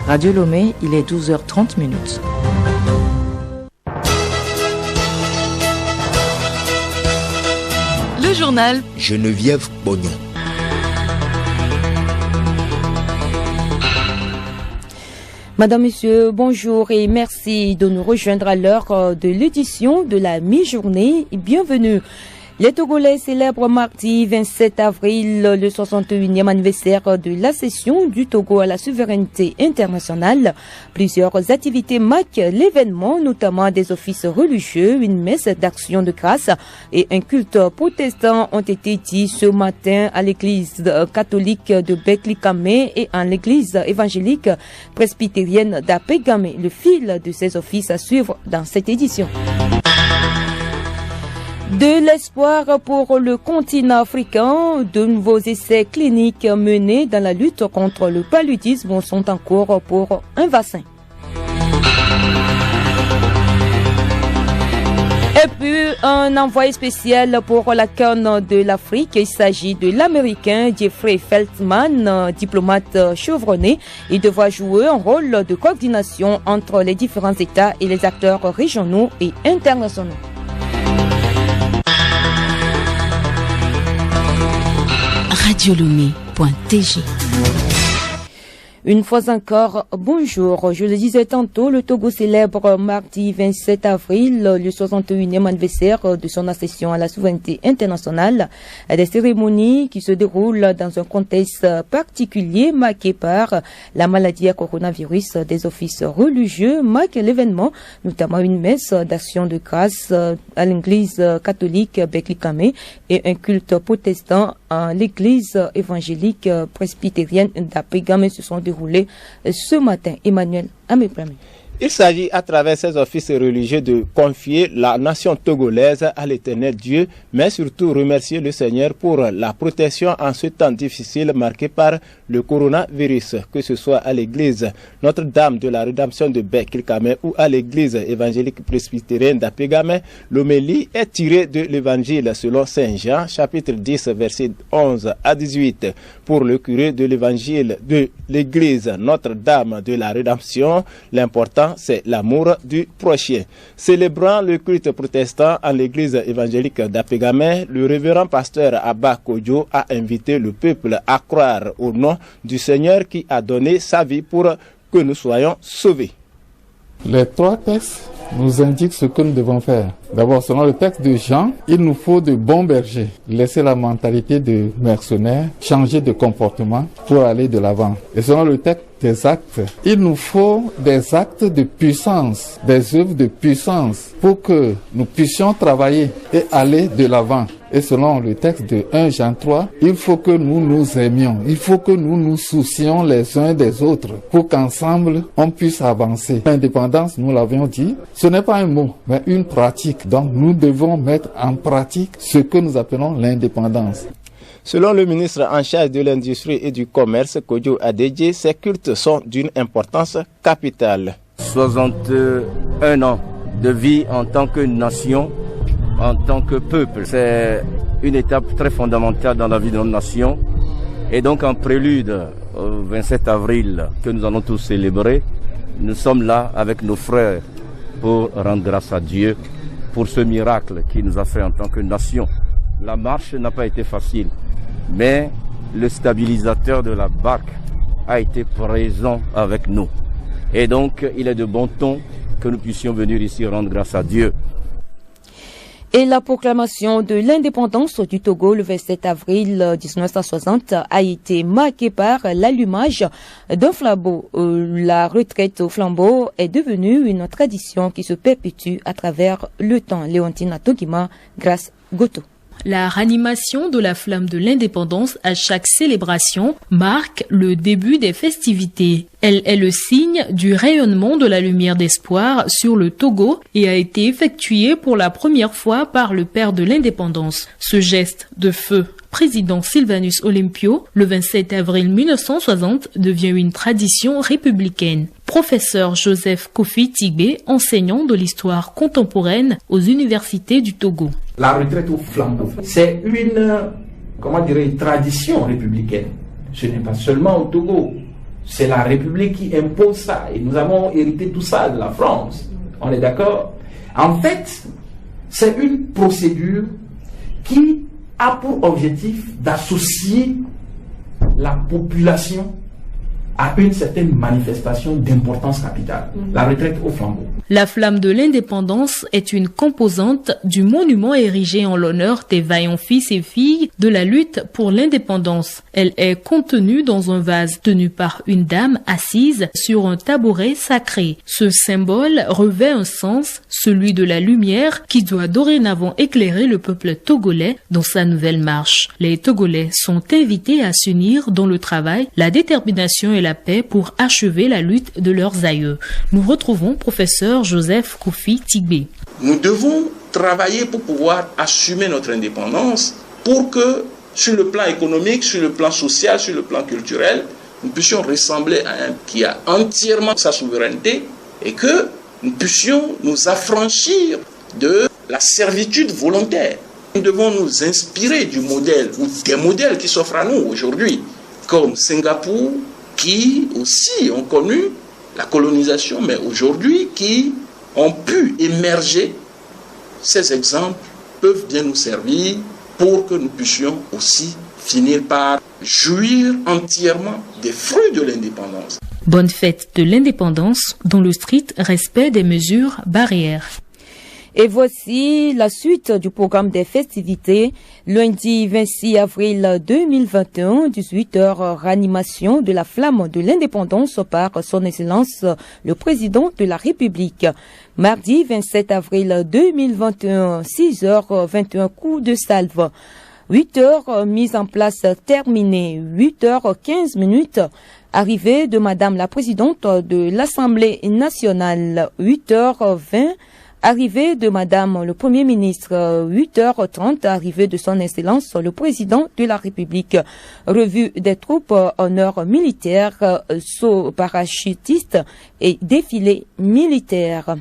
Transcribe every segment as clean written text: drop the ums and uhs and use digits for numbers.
Radio Lomé, il est 12h30. Le journal Geneviève Bognon. Madame, Monsieur, bonjour et merci de nous rejoindre à l'heure de l'édition de la mi-journée. Bienvenue. Les Togolais célèbrent mardi 27 avril le 61e anniversaire de l'accession du Togo à la souveraineté internationale. Plusieurs activités marquent l'événement, notamment des offices religieux, une messe d'action de grâce et un culte protestant ont été dits ce matin à l'église catholique de Beklikame et en l'église évangélique presbytérienne d'Apegame. Le fil de ces offices à suivre dans cette édition. De l'espoir pour le continent africain, de nouveaux essais cliniques menés dans la lutte contre le paludisme sont en cours pour un vaccin. Et puis, un envoyé spécial pour la Corne de l'Afrique. Il s'agit de l'Américain Jeffrey Feltman, diplomate chevronné. Il devra jouer un rôle de coordination entre les différents États et les acteurs régionaux et internationaux. radiolomé.tg. Une fois encore, bonjour. Je le disais tantôt, le Togo célèbre mardi 27 avril le 61e anniversaire de son accession à la souveraineté internationale. Des cérémonies qui se déroulent dans un contexte particulier marqué par la maladie à coronavirus. Des offices religieux marquent l'événement, notamment une messe d'action de grâce à l'église catholique Beklikame et un culte protestant à l'église évangélique presbytérienne d'Apegame se sont déroulés ce matin. Emmanuel Améplame. Il s'agit à travers ces offices religieux de confier la nation togolaise à l'Éternel Dieu, mais surtout remercier le Seigneur pour la protection en ce temps difficile marqué par le coronavirus, que ce soit à l'église Notre-Dame de la Rédemption de Beklikame ou à l'église évangélique presbytérienne d'Apegame. L'homélie est tirée de l'évangile selon Saint Jean, chapitre 10, versets 11 à 18. Pour le curé de l'évangile de l'église Notre-Dame de la Rédemption, l'important c'est l'amour du prochain. Célébrant le culte protestant en l'église évangélique d'Apegame, le révérend pasteur Abba Kodjo a invité le peuple à croire au nom du Seigneur qui a donné sa vie pour que nous soyons sauvés. Les trois textes nous indiquent ce que nous devons faire. D'abord, selon le texte de Jean, il nous faut de bons bergers, laisser la mentalité de mercenaires, changer de comportement pour aller de l'avant. Et selon le texte des actes, il nous faut des actes de puissance, des œuvres de puissance pour que nous puissions travailler et aller de l'avant. Et selon le texte de 1 Jean 3, il faut que nous nous aimions, il faut que nous nous soucions les uns des autres pour qu'ensemble on puisse avancer. L'indépendance, nous l'avions dit, ce n'est pas un mot, mais une pratique. Donc nous devons mettre en pratique ce que nous appelons l'indépendance. Selon le ministre en charge de l'industrie et du commerce, Kodjo Adedje, ces cultes sont d'une importance capitale. 61 ans de vie en tant que nation, en tant que peuple. C'est une étape très fondamentale dans la vie de notre nation. Et donc en prélude au 27 avril que nous allons tous célébrer, nous sommes là avec nos frères pour rendre grâce à Dieu pour ce miracle qu'il nous a fait en tant que nation. La marche n'a pas été facile, mais le stabilisateur de la barque a été présent avec nous. Et donc, il est de bon ton que nous puissions venir ici rendre grâce à Dieu. Et la proclamation de l'indépendance du Togo le 27 avril 1960 a été marquée par l'allumage d'un flambeau. La retraite au flambeau est devenue une tradition qui se perpétue à travers le temps. Léontine Atogima, grâce Goto. La ranimation de la flamme de l'indépendance à chaque célébration marque le début des festivités. Elle est le signe du rayonnement de la lumière d'espoir sur le Togo et a été effectuée pour la première fois par le père de l'indépendance. Ce geste de feu, président Sylvanus Olympio, le 27 avril 1960, devient une tradition républicaine. Professeur Joseph Kofi Tigbe, enseignant de l'histoire contemporaine aux universités du Togo. La retraite au flambeau, c'est une tradition républicaine. Ce n'est pas seulement au Togo, c'est la République qui impose ça. Et nous avons hérité tout ça de la France. On est d'accord? En fait, c'est une procédure qui a pour objectif d'associer la population à une certaine manifestation d'importance capitale, la retraite au flambeau. La flamme de l'indépendance est une composante du monument érigé en l'honneur des vaillants fils et filles de la lutte pour l'indépendance. Elle est contenue dans un vase tenu par une dame assise sur un tabouret sacré. Ce symbole revêt un sens, celui de la lumière, qui doit dorénavant éclairer le peuple togolais dans sa nouvelle marche. Les Togolais sont invités à s'unir dans le travail, la détermination et la paix pour achever la lutte de leurs aïeux. Nous retrouvons professeur Joseph Kofi Tigbe. Nous devons travailler pour pouvoir assumer notre indépendance pour que sur le plan économique, sur le plan social, sur le plan culturel, nous puissions ressembler à un qui a entièrement sa souveraineté et que nous puissions nous affranchir de la servitude volontaire. Nous devons nous inspirer du modèle ou des modèles qui s'offrent à nous aujourd'hui, comme Singapour, qui aussi ont connu la colonisation, mais aujourd'hui qui ont pu émerger. Ces exemples peuvent bien nous servir pour que nous puissions aussi finir par jouir entièrement des fruits de l'indépendance. Bonne fête de l'indépendance dans le strict respect des mesures barrières. Et voici la suite du programme des festivités. Lundi 26 avril 2021, 18h, réanimation de la flamme de l'indépendance par son Excellence le Président de la République. Mardi 27 avril 2021, 6h, 21 coups de salve. 8h, mise en place terminée. 8h15, arrivée de Madame la Présidente de l'Assemblée nationale. 8h20, arrivée de Madame le Premier ministre, 8h30, arrivée de son Excellence le Président de la République. Revue des troupes, honneur militaire, saut parachutiste et défilé militaire.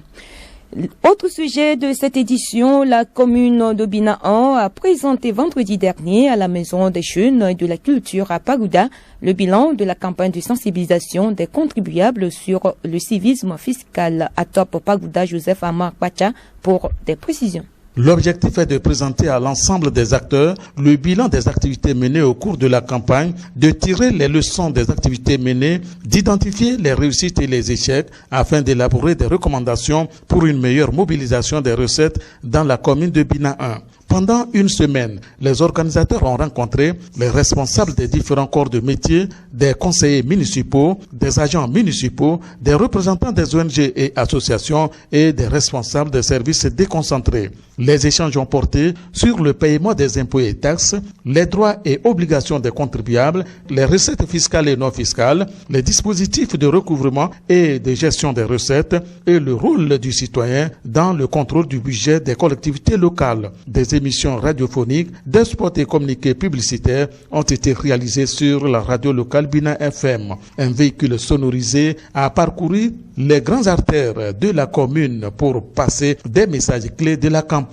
Autre sujet de cette édition, la commune de Binaan a présenté vendredi dernier à la Maison des Jeunes et de la Culture à Pagoуда le bilan de la campagne de sensibilisation des contribuables sur le civisme fiscal. À Top Pagoуда, Joseph Amar Pacha pour des précisions. L'objectif est de présenter à l'ensemble des acteurs le bilan des activités menées au cours de la campagne, de tirer les leçons des activités menées, d'identifier les réussites et les échecs afin d'élaborer des recommandations pour une meilleure mobilisation des recettes dans la commune de Binaan. Pendant une semaine, les organisateurs ont rencontré les responsables des différents corps de métier, des conseillers municipaux, des agents municipaux, des représentants des ONG et associations et des responsables des services déconcentrés. Les échanges ont porté sur le paiement des impôts et taxes, les droits et obligations des contribuables, les recettes fiscales et non fiscales, les dispositifs de recouvrement et de gestion des recettes et le rôle du citoyen dans le contrôle du budget des collectivités locales. Des émissions radiophoniques, des spots et communiqués publicitaires ont été réalisés sur la radio locale Binaan FM. Un véhicule sonorisé a parcouru les grandes artères de la commune pour passer des messages clés de la campagne.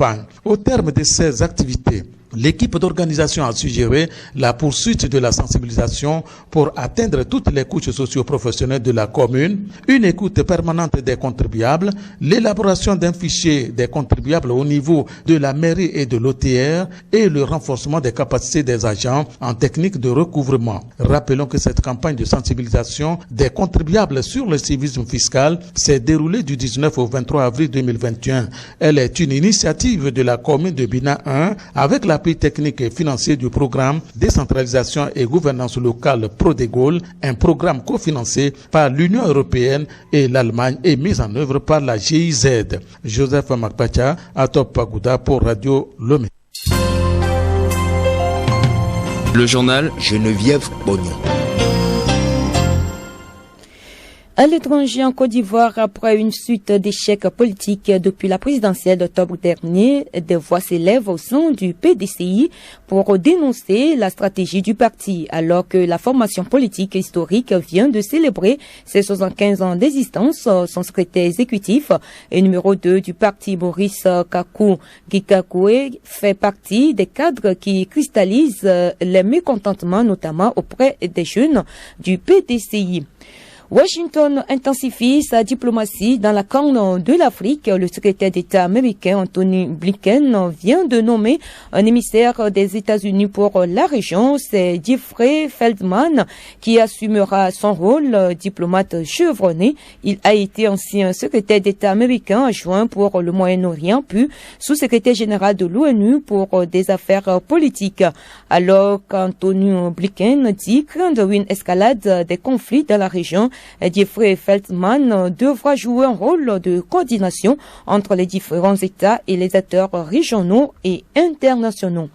Au terme de ces activités, l'équipe d'organisation a suggéré la poursuite de la sensibilisation pour atteindre toutes les couches socio-professionnelles de la commune, une écoute permanente des contribuables, l'élaboration d'un fichier des contribuables au niveau de la mairie et de l'OTR et le renforcement des capacités des agents en technique de recouvrement. Rappelons que cette campagne de sensibilisation des contribuables sur le civisme fiscal s'est déroulée du 19 au 23 avril 2021. Elle est une initiative de la commune de Binaan avec l'appui technique et financier du programme Décentralisation et Gouvernance locale Prodégol, un programme cofinancé par l'Union européenne et l'Allemagne et mis en œuvre par la GIZ. Joseph Makpacha, à Top Pagoуда pour Radio Lomé. Le journal Geneviève Bognon. À l'étranger, en Côte d'Ivoire, après une suite d'échecs politiques depuis la présidentielle d'octobre dernier, des voix s'élèvent au sein du PDCI pour dénoncer la stratégie du parti, alors que la formation politique historique vient de célébrer ses 75 ans d'existence. Son secrétaire exécutif et numéro 2 du parti, Maurice Kakou Gikakoué, fait partie des cadres qui cristallisent les mécontentements, notamment auprès des jeunes du PDCI. Washington intensifie sa diplomatie dans la corne de l'Afrique. Le secrétaire d'État américain Anthony Blinken vient de nommer un émissaire des États-Unis pour la région. C'est Jeffrey Feldman qui assumera son rôle, diplomate chevronné. Il a été ancien secrétaire d'État américain adjoint pour le Moyen-Orient, puis sous-secrétaire général de l'ONU pour des affaires politiques. Alors qu'Anthony Blinken dit craindre une escalade des conflits dans la région, Jeffrey Feldman devra jouer un rôle de coordination entre les différents États et les acteurs régionaux et internationaux.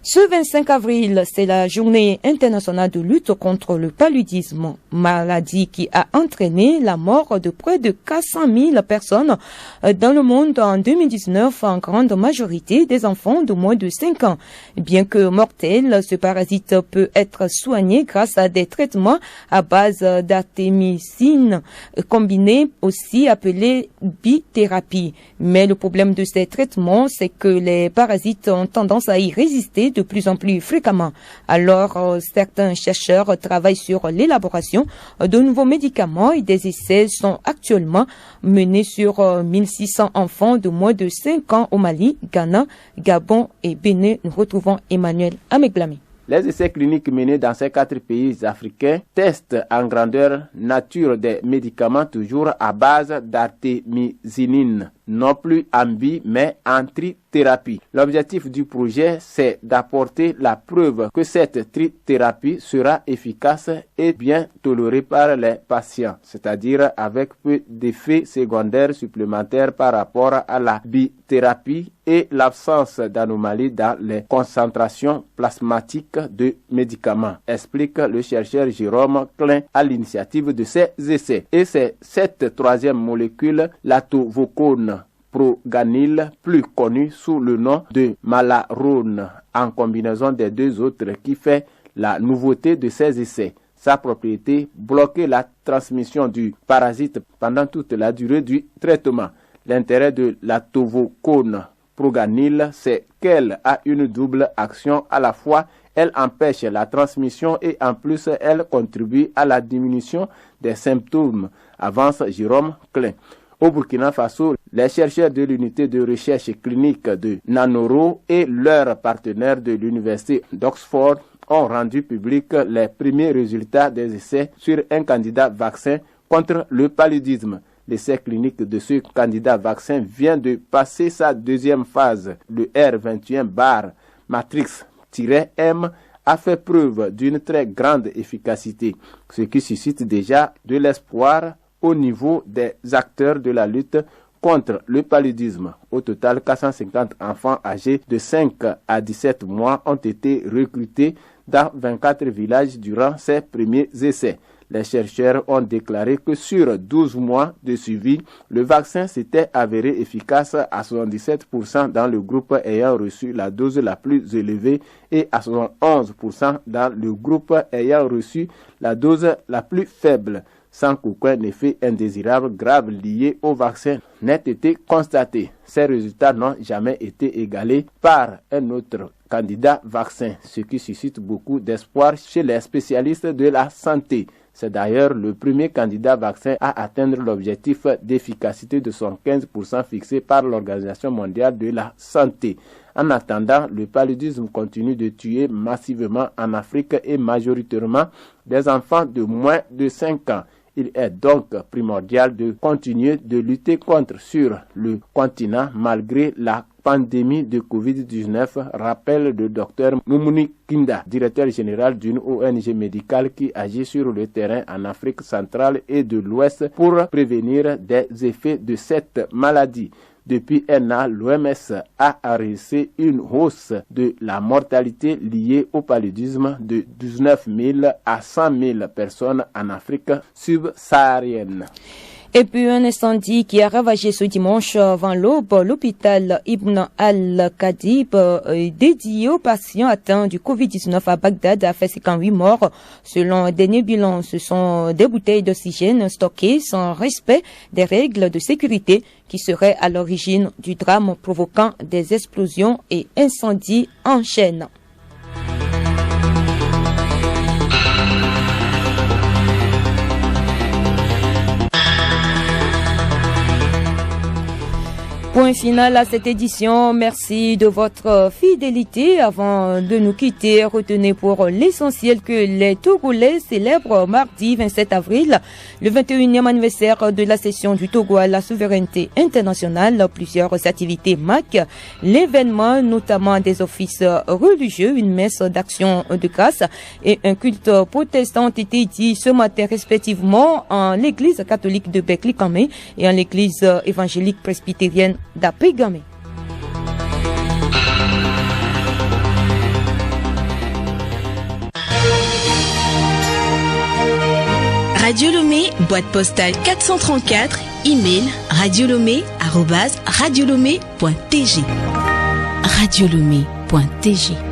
Ce 25 avril, c'est la journée internationale de lutte contre le paludisme, maladie qui a entraîné la mort de près de 400 000 personnes dans le monde en 2019, en grande majorité des enfants de moins de 5 ans. Bien que mortel, ce parasite peut être soigné grâce à des traitements à base d'artémisine, combinés aussi appelés bithérapie. Mais le problème de ces traitements, c'est que les parasites ont tendance à y résister de plus en plus fréquemment. Alors, certains chercheurs travaillent sur l'élaboration de nouveaux médicaments et des essais sont actuellement menés sur 1600 enfants de moins de 5 ans au Mali, Ghana, Gabon et Bénin. Nous retrouvons Emmanuel Ameglami. Les essais cliniques menés dans ces 4 pays africains testent en grandeur nature des médicaments toujours à base d'artémisinine, non plus en mais en trithérapie. L'objectif du projet, c'est d'apporter la preuve que cette trithérapie sera efficace et bien tolérée par les patients, c'est-à-dire avec peu d'effets secondaires supplémentaires par rapport à la bithérapie et l'absence d'anomalies dans les concentrations plasmatiques de médicaments, explique le chercheur Jérôme Klein à l'initiative de ces essais. Et c'est cette troisième molécule, l'atovocone proganil, plus connu sous le nom de malarone, en combinaison des 2 autres, qui fait la nouveauté de ces essais. Sa propriété, bloquer la transmission du parasite pendant toute la durée du traitement. L'intérêt de l'atovocone proganil, c'est qu'elle a une double action. À la fois, elle empêche la transmission et en plus, elle contribue à la diminution des symptômes, avance Jérôme Klein. Au Burkina Faso, les chercheurs de l'unité de recherche clinique de Nanoro et leurs partenaires de l'université d'Oxford ont rendu public les premiers résultats des essais sur un candidat vaccin contre le paludisme. L'essai clinique de ce candidat vaccin vient de passer sa deuxième phase. Le R21 Matrix-M a fait preuve d'une très grande efficacité, ce qui suscite déjà de l'espoir au niveau des acteurs de la lutte contre le paludisme. Au total, 450 enfants âgés de 5 à 17 mois ont été recrutés dans 24 villages durant ces premiers essais. Les chercheurs ont déclaré que sur 12 mois de suivi, le vaccin s'était avéré efficace à 77% dans le groupe ayant reçu la dose la plus élevée et à 71% dans le groupe ayant reçu la dose la plus faible, sans qu'aucun effet indésirable grave lié au vaccin n'ait été constaté. Ces résultats n'ont jamais été égalés par un autre candidat vaccin, ce qui suscite beaucoup d'espoir chez les spécialistes de la santé. C'est d'ailleurs le premier candidat vaccin à atteindre l'objectif d'efficacité de 75% fixé par l'Organisation mondiale de la santé. En attendant, le paludisme continue de tuer massivement en Afrique et majoritairement des enfants de moins de 5 ans. Il est donc primordial de continuer de lutter contre sur le continent malgré la pandémie de Covid-19, rappelle le docteur Moumouni Kinda, directeur général d'une ONG médicale qui agit sur le terrain en Afrique centrale et de l'Ouest pour prévenir des effets de cette maladie. Depuis un an, l'OMS a enregistré une hausse de la mortalité liée au paludisme de 19 000 à 100 000 personnes en Afrique subsaharienne. Et puis un incendie qui a ravagé ce dimanche avant l'aube l'hôpital Ibn al-Khadib dédié aux patients atteints du Covid-19 à Bagdad a fait 58 morts. Selon un dernier bilan, ce sont des bouteilles d'oxygène stockées sans respect des règles de sécurité qui seraient à l'origine du drame provoquant des explosions et incendies en chaîne. Point final à cette édition. Merci de votre fidélité. Avant de nous quitter, retenez pour l'essentiel que les Togolais célèbrent mardi 27 avril le 21e anniversaire de la cession du Togo à la souveraineté internationale. Plusieurs activités marquent l'événement, notamment des offices religieux, une messe d'action de grâce et un culte protestant ont été dit ce matin respectivement en l'église catholique de Bekli-Kamé et en l'église évangélique presbytérienne d'Apégamé. Radio Lomé, boîte postale 434, email radiolomé@radiolomé.tg. radiolomé.tg